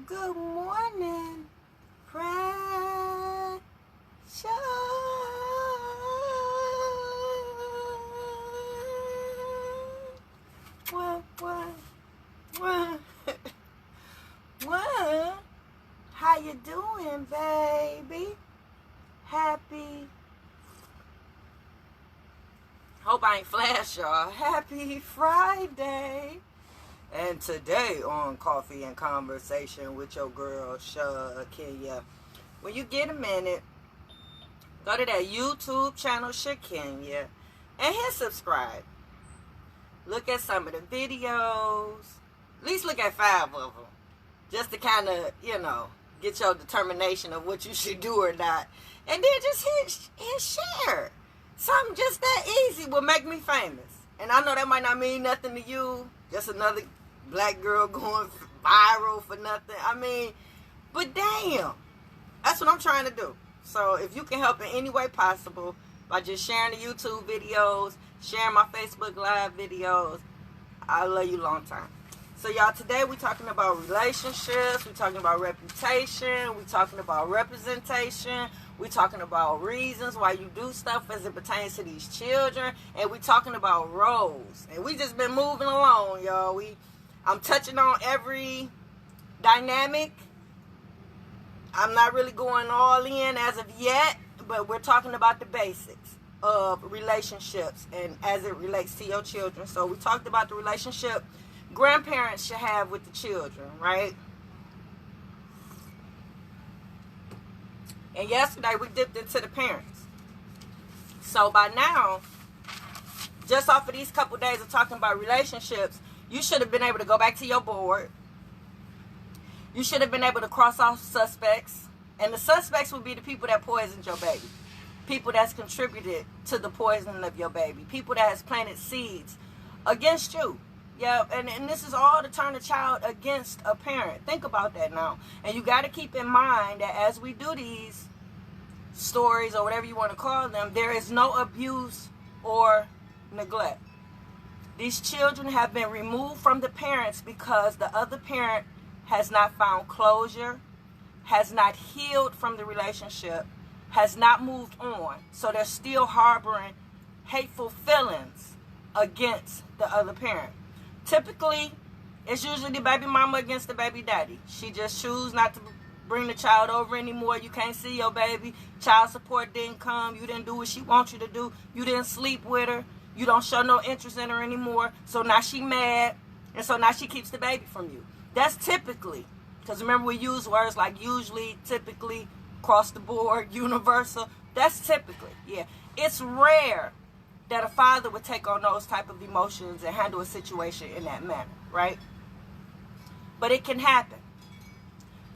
Good morning, precious. What? How you doing, baby? Happy. Hope I ain't flash, y'all. Happy Friday. And today on Coffee and Conversation with your girl, Shakenya, when you get a minute, go to that YouTube channel, Shakenya, and hit subscribe. Look at some of the videos. At least look at 5 of them. Just to kind of, get your determination of what you should do or not. And then just hit share. Something just that easy will make me famous. And I know that might not mean nothing to you. Just another black girl going viral for nothing. But damn. That's what I'm trying to do. So if you can help in any way possible by just sharing the YouTube videos, sharing my Facebook Live videos, I'll love you long time. So y'all, today we're talking about relationships, we're talking about reputation, we're talking about representation, we're talking about reasons why you do stuff as it pertains to these children, and we're talking about roles. And we just been moving along, y'all. I'm touching on every dynamic. I'm not really going all in as of yet, but we're talking about the basics of relationships and as it relates to your children. So we talked about the relationship grandparents should have with the children, right? And yesterday we dipped into the parents. So by now, just off of these couple days of talking about relationships, you should have been able to go back to your board. You should have been able to cross off suspects. And the suspects would be the people that poisoned your baby. People that's contributed to the poisoning of your baby. People that has planted seeds against you. Yeah, and this is all to turn a child against a parent. Think about that now. And you got to keep in mind that as we do these stories or whatever you want to call them, there is no abuse or neglect. These children have been removed from the parents because the other parent has not found closure, has not healed from the relationship, has not moved on. So they're still harboring hateful feelings against the other parent. Typically, it's usually the baby mama against the baby daddy. She just chooses not to bring the child over anymore. You can't see your baby. Child support didn't come. You didn't do what she wants you to do. You didn't sleep with her. You don't show no interest in her anymore. So now she mad. And so now she keeps the baby from you. That's typically. Because remember, we use words like usually, typically, across the board, universal. That's typically. Yeah. It's rare that a father would take on those type of emotions and handle a situation in that manner, right? But it can happen.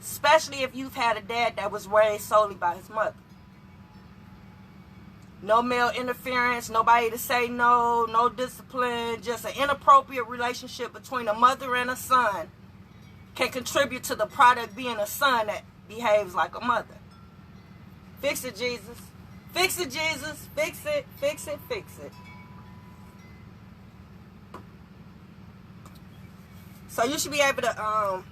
Especially if you've had a dad that was raised solely by his mother. No male interference, nobody to say no, no discipline, just an inappropriate relationship between a mother and a son can contribute to the product being a son that behaves like a mother. Fix it, Jesus. Fix it, Jesus. Fix it, fix it, fix it. So you should be able to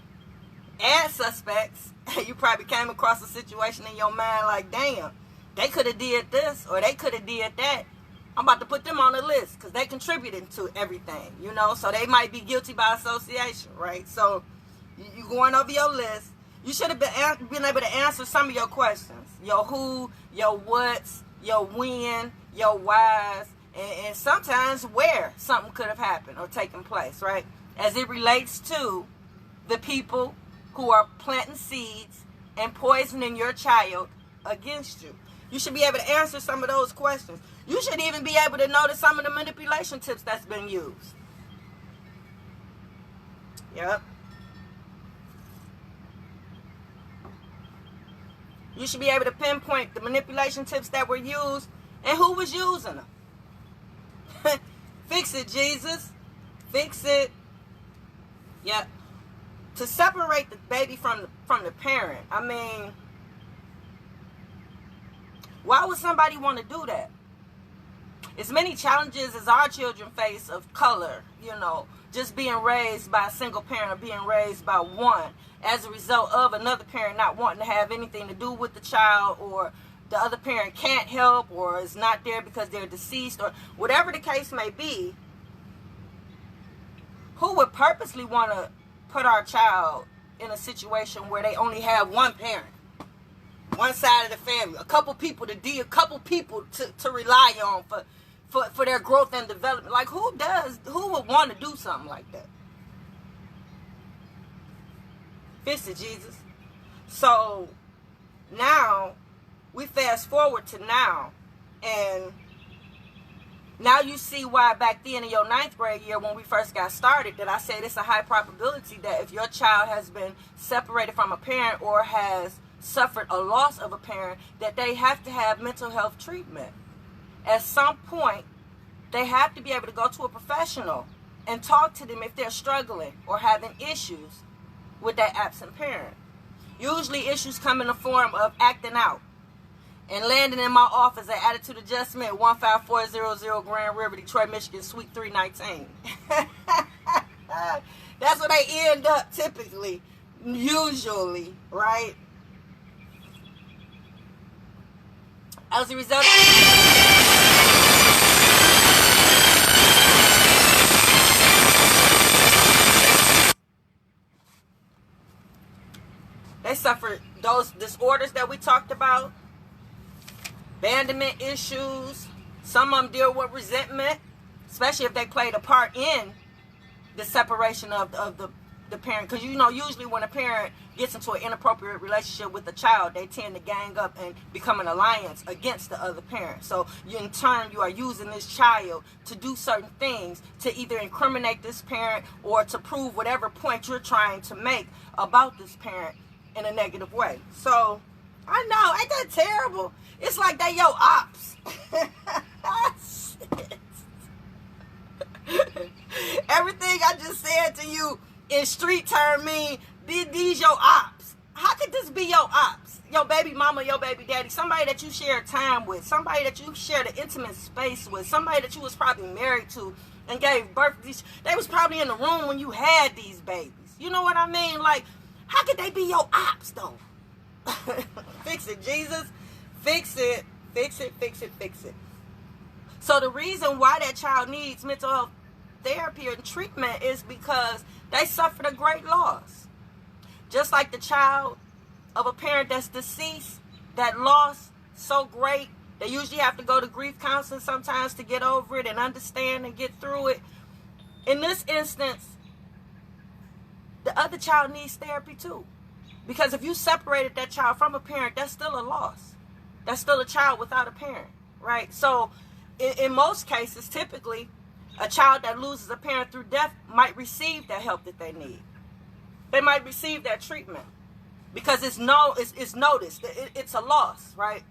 add suspects. You probably came across a situation in your mind like, damn, they could have did this or they could have did that. I'm about to put them on the list because they contributed to everything, So they might be guilty by association, right? So you going over your list. You should have been able to answer some of your questions. Your who, your what's, your when, your why's, and sometimes where something could have happened or taken place, right? As it relates to the people who are planting seeds and poisoning your child against you. You should be able to answer some of those questions. You should even be able to notice some of the manipulation tips that's been used. Yep. You should be able to pinpoint the manipulation tips that were used and who was using them. Fix it, Jesus. Fix it. Yep. To separate the baby from the parent. Why would somebody want to do that? As many challenges as our children face of color, just being raised by a single parent or being raised by one as a result of another parent not wanting to have anything to do with the child, or the other parent can't help or is not there because they're deceased, or whatever the case may be. Who would purposely want to put our child in a situation where they only have one parent, one side of the family, a couple people to rely on for their growth and development? Like, who would want to do something like that? Fix it, Jesus. So now we fast forward to now, and now you see why back then in your 9th grade year when we first got started that I said it's a high probability that if your child has been separated from a parent or has suffered a loss of a parent, that they have to have mental health treatment. At some point, they have to be able to go to a professional and talk to them if they're struggling or having issues with that absent parent. Usually issues come in the form of acting out and landing in my office at Attitude Adjustment, 15400 Grand River, Detroit, Michigan, Suite 319. That's where they end up typically, usually, right? As a result they suffer those disorders that we talked about, abandonment issues. Some of them deal with resentment, especially if they played a part in the separation of the parent. Because, you know, usually when a parent gets into an inappropriate relationship with a child, they tend to gang up and become an alliance against the other parent. So in turn, you are using this child to do certain things to either incriminate this parent or to prove whatever point you're trying to make about this parent in a negative way. So I know, ain't that terrible? It's like they your ops. Everything I just said to you in street term mean these your ops. How could this be your ops? Your baby mama, your baby daddy, somebody that you share time with, somebody that you shared an intimate space with, somebody that you was probably married to and gave birth to these. They was probably in the room when you had these babies. You know what I mean? Like, how could they be your ops though? Fix it, Jesus. Fix it. Fix it, fix it, fix it. So the reason why that child needs mental health therapy or treatment is because they suffered a great loss. Just like the child of a parent that's deceased, that loss so great, they usually have to go to grief counseling sometimes to get over it and understand and get through it. In this instance, the other child needs therapy too. Because if you separated that child from a parent, that's still a loss. That's still a child without a parent, right? So in most cases, typically, a child that loses a parent through death might receive that help that they need. They might receive that treatment because it's noticed. It's a loss, right?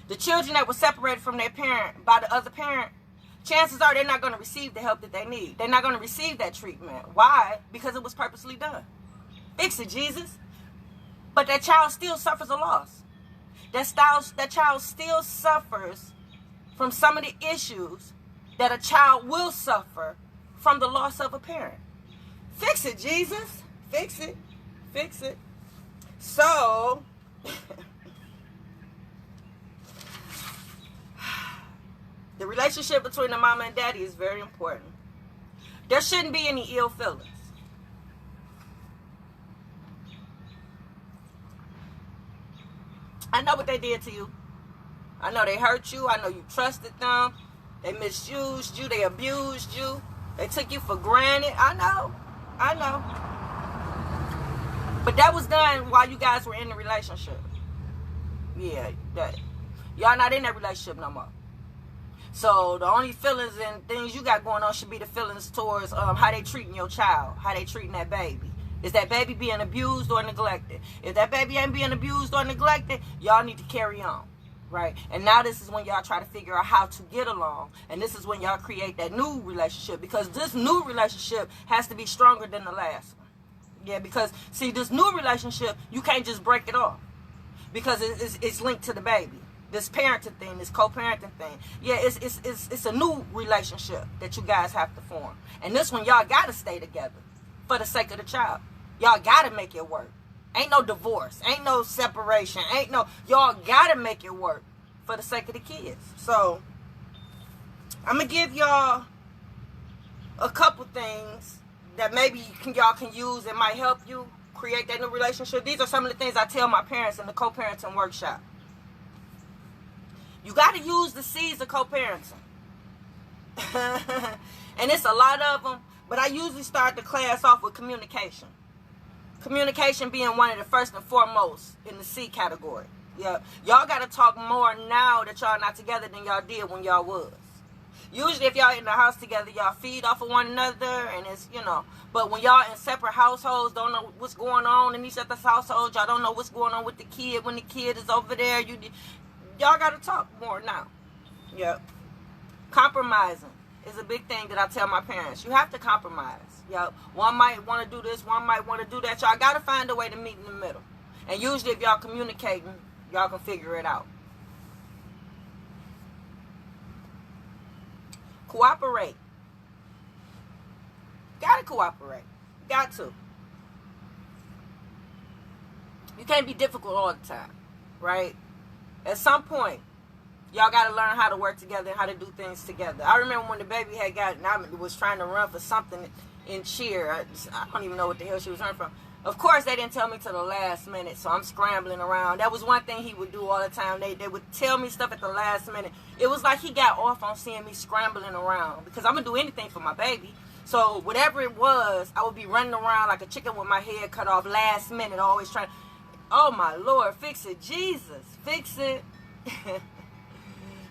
The children that were separated from their parent by the other parent, chances are they're not going to receive the help that they need. They're not going to receive that treatment. Why? Because it was purposely done. Fix it, Jesus. But that child still suffers a loss. That child still suffers from some of the issues that a child will suffer from the loss of a parent. Fix it, Jesus. Fix it. Fix it. So, the relationship between the mama and daddy is very important. There shouldn't be any ill feelings. I know what they did to you. I know they hurt you. I know you trusted them. They misused you. They abused you. They took you for granted. I know. But that was done while you guys were in the relationship. Yeah, y'all not in that relationship no more. So the only feelings and things you got going on should be the feelings towards how they treating your child, how they treating that baby. Is that baby being abused or neglected? If that baby ain't being abused or neglected, y'all need to carry on, right? And now this is when y'all try to figure out how to get along. And this is when y'all create that new relationship, because this new relationship has to be stronger than the last one. Yeah, because, see, this new relationship, you can't just break it off because it's linked to the baby. this parenting thing, this co-parenting thing. Yeah, it's a new relationship that you guys have to form. And this one, y'all got to stay together for the sake of the child. Y'all got to make it work. Ain't no divorce. Ain't no separation. Y'all got to make it work for the sake of the kids. So, I'm going to give y'all a couple things that maybe y'all can use that might help you create that new relationship. These are some of the things I tell my parents in the co-parenting workshop. You got to use the C's of co-parenting. And it's a lot of them, but I usually start the class off with communication. Communication being one of the first and foremost in the C category. Yeah, y'all got to talk more now that y'all not together than y'all did when y'all was. Usually if y'all in the house together, y'all feed off of one another, and it's, but when y'all in separate households, don't know what's going on in each other's households, y'all don't know what's going on with the kid when the kid is over there, y'all got to talk more now. Yep. Compromising is a big thing that I tell my parents. You have to compromise. Yep. One might want to do this, one might want to do that. Y'all got to find a way to meet in the middle. And usually if y'all communicating, y'all can figure it out. Cooperate. Gotta cooperate. Got to. You can't be difficult all the time, right? At some point, y'all gotta learn how to work together and how to do things together. I remember when the baby had gotten, I was trying to run for something in cheer. I don't even know what the hell she was running from. Of course, they didn't tell me till the last minute, so I'm scrambling around. That was one thing he would do all the time. They would tell me stuff at the last minute. It was like he got off on seeing me scrambling around, because I'm going to do anything for my baby. So whatever it was, I would be running around like a chicken with my head cut off last minute, always trying. Oh, my Lord, fix it. Jesus, fix it.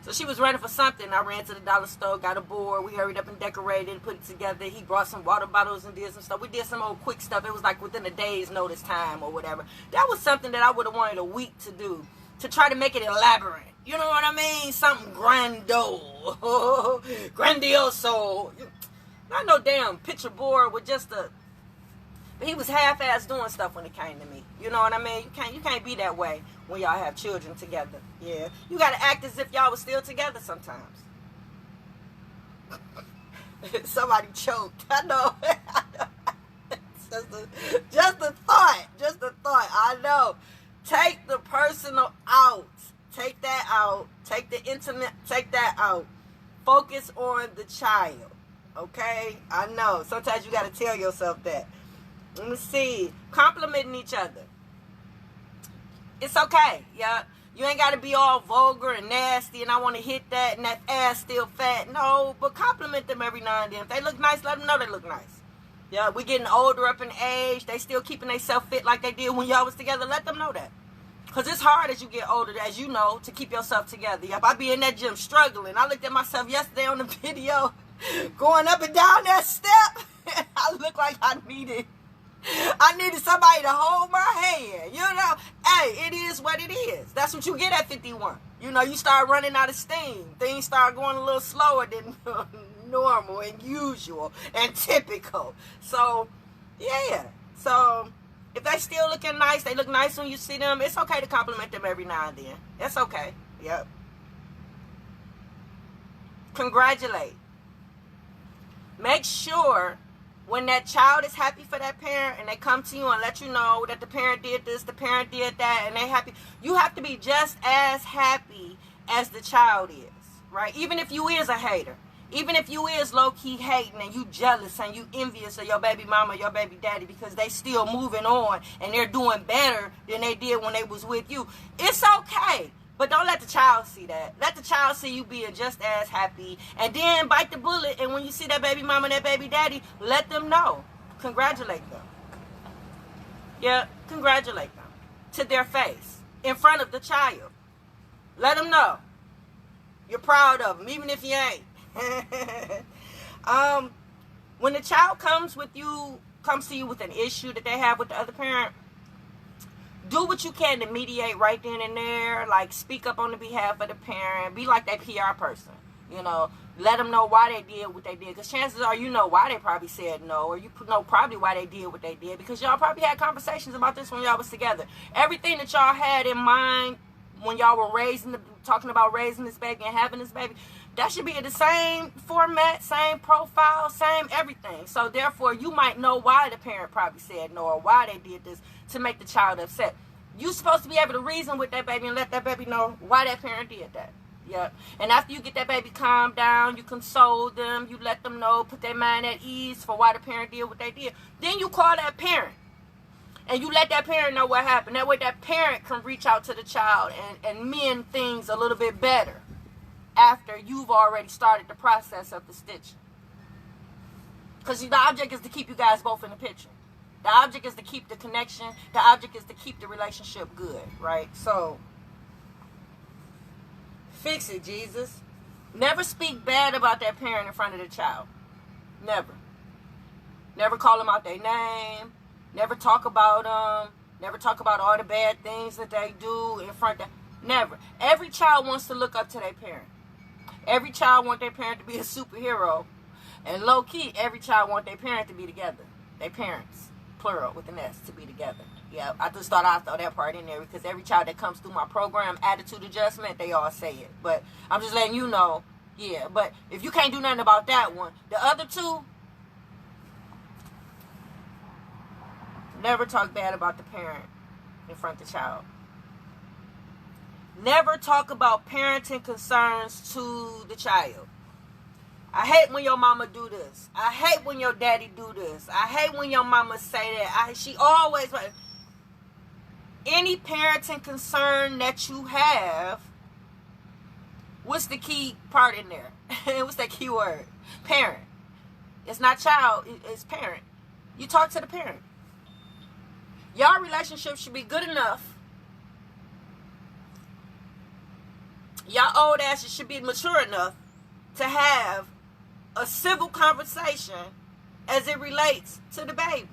So she was running for something. I ran to the dollar store, got a board. We hurried up and decorated, put it together. He brought some water bottles and did some stuff. We did some old quick stuff. It was like within a day's notice time or whatever. That was something that I would have wanted a week to do, to try to make it elaborate. You know what I mean? Something grandioso. Not no damn picture board with just a... But he was half-ass doing stuff when it came to me. You know what I mean? You can't be that way when y'all have children together. Yeah. You got to act as if y'all was still together sometimes. Somebody choked. I know. Just a thought. Just a thought. I know. Take the personal out. Take that out. Take the intimate. Take that out. Focus on the child. Okay? I know. Sometimes you got to tell yourself that. Let me see. Complimenting each other. It's okay. Yeah. You ain't got to be all vulgar and nasty and I want to hit that and that ass still fat. No, but compliment them every now and then. If they look nice, let them know they look nice. Yeah, we getting older up in age. They still keeping themselves fit like they did when y'all was together. Let them know that. Because it's hard as you get older, as you know, to keep yourself together. Yep, I be in that gym struggling. I looked at myself yesterday on the video going up and down that step. I look like I needed somebody to hold my hand. You know, hey, it is what it is. That's what you get at 51. You know, you start running out of steam. Things start going a little slower than normal and usual and typical. So, yeah. So, if they still looking nice, they look nice when you see them, it's okay to compliment them every now and then. It's okay. Yep. Congratulate. Make sure when that child is happy for that parent and they come to you and let you know that the parent did this, the parent did that, and they happy, you have to be just as happy as the child is, right? Even if you is a hater. Even if you is low-key hating and you jealous and you envious of your baby mama, your baby daddy, because they still moving on and they're doing better than they did when they was with you. It's okay. But don't let the child see that. Let the child see you being just as happy. And then bite the bullet. And when you see that baby mama and that baby daddy, let them know. Congratulate them. Yeah, congratulate them. To their face. In front of the child. Let them know. You're proud of them, even if you ain't. When the child comes to you with an issue that they have with the other parent, do what you can to mediate right then and there. Like, speak up on the behalf of the parent. Be like that PR person. You know, let them know why they did what they did. Because chances are you know why they probably said no. Or you know probably why they did what they did. Because y'all probably had conversations about this when y'all was together. Everything that y'all had in mind when y'all were talking about raising this baby and having this baby. That should be in the same format, same profile, same everything. So therefore, you might know why the parent probably said no, or why they did this to make the child upset. You're supposed to be able to reason with that baby and let that baby know why that parent did that. Yep. And after you get that baby calmed down, you console them, you let them know, put their mind at ease for why the parent did what they did. Then you call that parent. And you let that parent know what happened. That way that parent can reach out to the child and mend things a little bit better after you've already started the process of the stitching. Because the object is to keep you guys both in the picture. The object is to keep the connection. The object is to keep the relationship good, right? So, fix it, Jesus. Never speak bad about that parent in front of the child. Never. Never call them out their name. Never talk about them. Never talk about all the bad things that they do in front of them. Never. Every child wants to look up to their parent. Every child wants their parent to be a superhero. And low-key, every child wants their parent to be together. Their parents, plural, with an S, to be together. Yeah, I just thought I'd throw that part in there because every child that comes through my program, Attitude Adjustment, they all say it. But I'm just letting you know, yeah. But if you can't do nothing about that one, the other two, never talk bad about the parent in front of the child. Never talk about parenting concerns to the child. I hate when your mama do this. I hate when your daddy do this. I hate when your mama say that. She always... Any parenting concern that you have, what's the key part in there? What's that key word? Parent. It's not child, it's parent. You talk to the parent. Y'all relationship should be good enough. Y'all old asses should be mature enough to have a civil conversation as it relates to the baby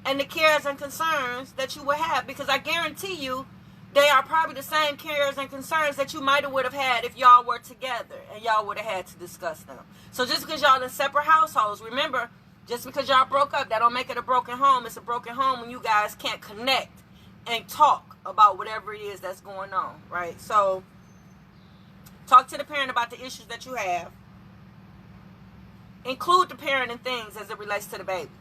and the cares and concerns that you would have, because I guarantee you they are probably the same cares and concerns that you might have would have had if y'all were together and y'all would have had to discuss them. So just because y'all in separate households, remember, just because y'all broke up, that don't make it a broken home. It's a broken home when you guys can't connect and talk about whatever it is that's going on, right? So talk to the parent about the issues that you have. Include the parent in things as it relates to the baby.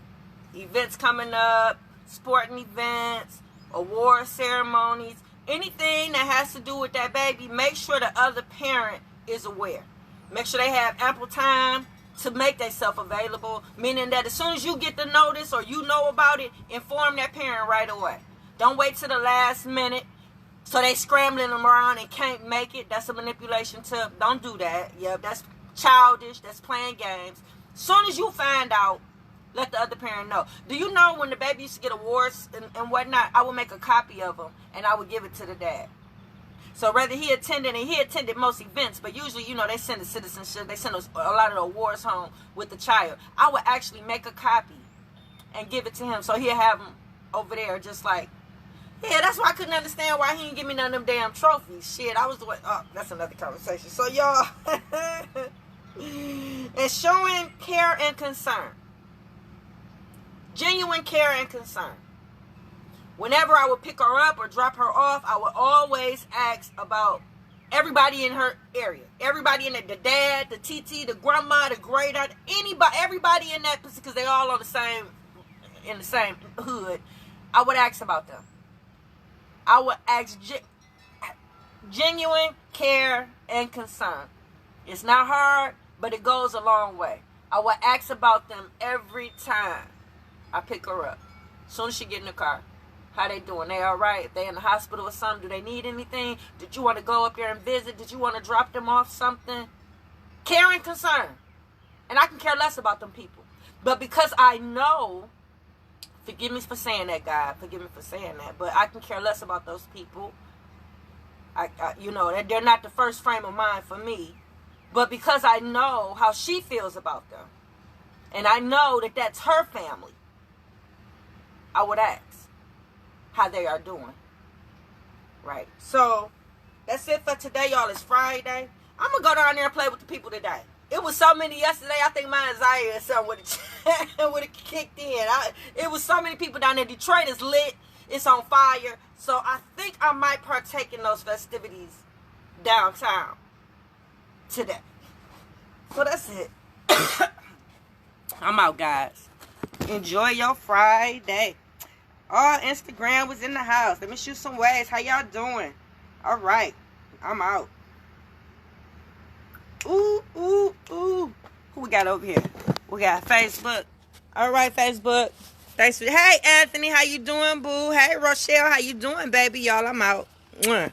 Events coming up, sporting events, award ceremonies, anything that has to do with that baby, make sure the other parent is aware. Make sure they have ample time to make themselves available, meaning that as soon as you get the notice or you know about it, inform that parent right away. Don't wait till the last minute so they scrambling them around and can't make it. That's a manipulation tip. Don't do that. Yep, that's childish. That's playing games. As soon as you find out, let the other parent know. Do you know when the baby used to get awards and whatnot, I would make a copy of them and I would give it to the dad. So whether he attended, and he attended most events, but usually, you know, they send the citizenship, they send a lot of the awards home with the child. I would actually make a copy and give it to him so he'll have them over there just like, yeah, that's why I couldn't understand why he didn't give me none of them damn trophies. Shit, I was the one, oh, that's another conversation. So y'all, and showing care and concern. Genuine care and concern. Whenever I would pick her up or drop her off, I would always ask about everybody in her area. Everybody in it, the dad, the TT, the grandma, the great aunt, anybody, everybody in that, because they all on in the same hood. I would ask about them. I would ask genuine care and concern. It's not hard, but it goes a long way. I would ask about them every time I pick her up. As soon as she get in the car. How they doing? They all right? If they in the hospital or something, do they need anything? Did you want to go up there and visit? Did you want to drop them off something? Care and concern. And I can care less about them people. But because I know, forgive me for saying that, God. Forgive me for saying that. But I can care less about those people. You know, they're not the first frame of mind for me. But because I know how she feels about them, and I know that that's her family, I would ask how they are doing. Right. So, that's it for today, y'all. It's Friday. I'm going to go down there and play with the people today. It was so many yesterday, I think my anxiety or something would have kicked in. It was so many people down there. Detroit is lit. It's on fire. So I think I might partake in those festivities downtown today. So that's it. I'm out, guys. Enjoy your Friday. Oh, Instagram was in the house. Let me shoot some waves. How y'all doing? All right. I'm out. Ooh, ooh, ooh. Who we got over here? We got Facebook. All right, Facebook. Thanks for... Hey, Anthony. How you doing, boo? Hey, Rochelle. How you doing, baby? Y'all, I'm out. Mwah.